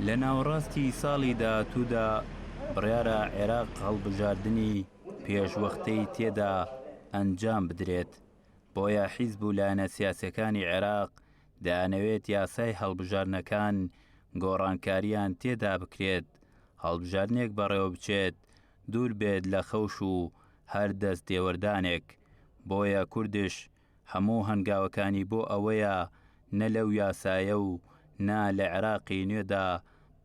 لە ناوەڕاستی ساڵی داهاتوودا بڕیارە عێراق هەڵبژاردننی پێشوەختەی تێدا ئەنجام بدرێت. بۆیە حیزب و لایەنە سیاسیەکانی عێراق دەیانەوێت یاسای هەڵبژاردنەکان گۆڕانکاریان تێدا بکرێت، هەڵبژاردنێک بەڕێوە بچێت دوور بێت لە خەوش و هەر دەست دێوەردانێک. بۆیە کوردش هەموو هەنگاوەکانی بۆ ئەوەیە نە لەو یاسایە و نا لە عێراقی نوێدا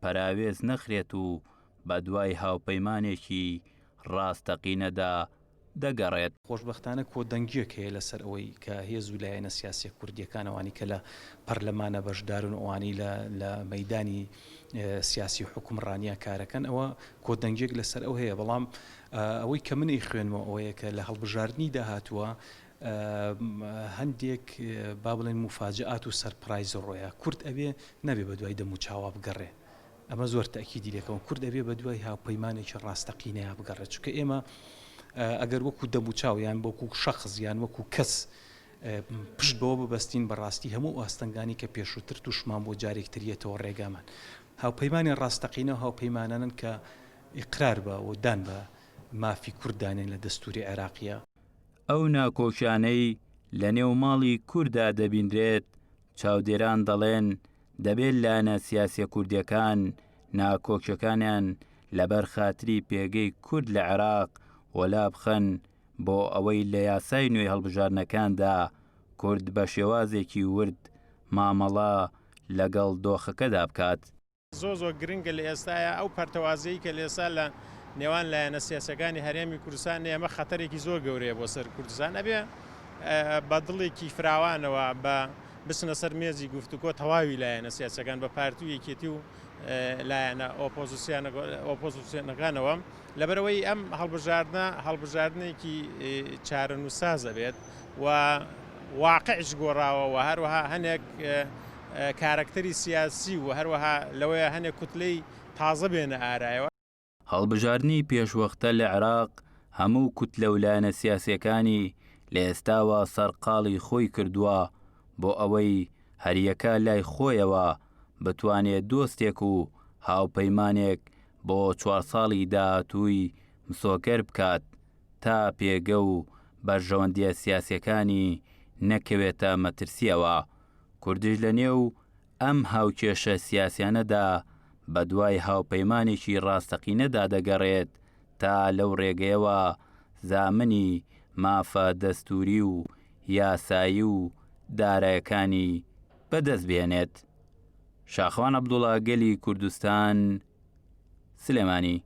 پەراوێز نەخرێت و بە دوای هاوپەیمانێکی ڕاستەقینەدا دەگەڕێت. خۆشبەختانە کۆدەنگیەک هەیە لەسەر ئەوەی کە هێز و لایەنە سیاسی کوردیەکانەوانی کە لە پەرلەمانە بەشدارن ئەوانی لە مەیدانی سیاسی حکومڕانیە کارەکەن، ئەوە کۆدەنگیەک لەسەر ئەو هەیە. بەڵام ئەوەی کە منی خوێنمەوە ئەوەیە کە لە هەڵبژاردننی داهاتووە هەندێک با بڵێن مفاجئات و سەرپرایز ڕۆیە. کورد ئەبێ نەبێ بە دوای دەم و چاوا بگەڕێ، ئەمە زۆر تاکیدی لێکەوە. کورد ئەبێ بە دوای هاوپەیمانێکی ڕاستەقینەیە بگەڕێت، چونکە ئێمە ئەگەر وەکو دەموچاو یان وەکو شەخص یان وەکو کەس پشت بەوە ببەستین بەڕاستی هەموو ئاستەنگانی کە پێشووتر توشمان بۆ جارێکتریەتەوە ڕێگامان. هاوپەیمانی ڕاستەقینە هاوپەیمانانن کە ئیقرار بە و دان بە مافی کوردانێن لە دەستوری عێراقیە. ئەو ناکۆکیانەی لە نێو ماڵی کووردا دەبیندرێت، چاودێران دەڵێن دەبێت لایەنە سیاسیە کوردیەکان ناکۆکیەکانیان لەبەر خاتری پێگەی کورد لە عێراق وەلا بخەن بۆ ئەوەی لە یاسای نوێی هەڵبژاردنەکاندا کورد بە شێوازێکی ورد مامەڵە لەگەڵ دۆخەکەدا بکات. زۆر گرنگە لە ئێستاە ئەو پەرتەوازەیە کە لە ئێستا لە نێوان لایەنە سیاسەکانی هەرێمی کوردستان ئێمە خەتەرێکی زۆر گەورەیە بۆ سەر کوردستان. ئەبێ بە دڵێکی فراوانەوە بە بچنە سەر مێزی گفتوگۆ تەواوی لایەنە سیاسەکان بە پارتی و یەکێتی و لایەنە ئۆپۆزیسیۆنەکانەوە، لەبەرەوەی ئەم هەڵبژاردنێکی چارەنووسازە بێت و واقعش گۆڕاوە و هەروەها هەنێک کارکتەری سیاسی و هەروەها لەوەیە هەنێک کوتلەی تازە بێنە ئارایەوە. هەڵبژاردننی پێشوەختە لە عێراق هەموو کوتلە و لایەنە سیاسیەکانی لە ئێستاوە سەرقاڵی خۆی کردووە بۆ ئەوەی هەریەکە لای خۆیەوە بتوانێت دۆستێک و هاوپەیمانێک بۆ 4 ساڵی داهاتووی مسۆکەر بکات تا پێگە و بەرژەوەندیە سیاسیەکانی نەکەوێتە مەترسیەوە. کوردش لە نێو ئەم هاوکێشە سیاسیانەدا بە دوای هاوپەیمانێکی ڕاستەقینەدا دەگەڕێت تا لەو ڕێگەیەوە زامنی مافە دەستوری و یاسایی و دارایەکانی بەدەست بێنێت. شاخوان عەبدوڵڵا، گەلی کوردستان، سلێمانی.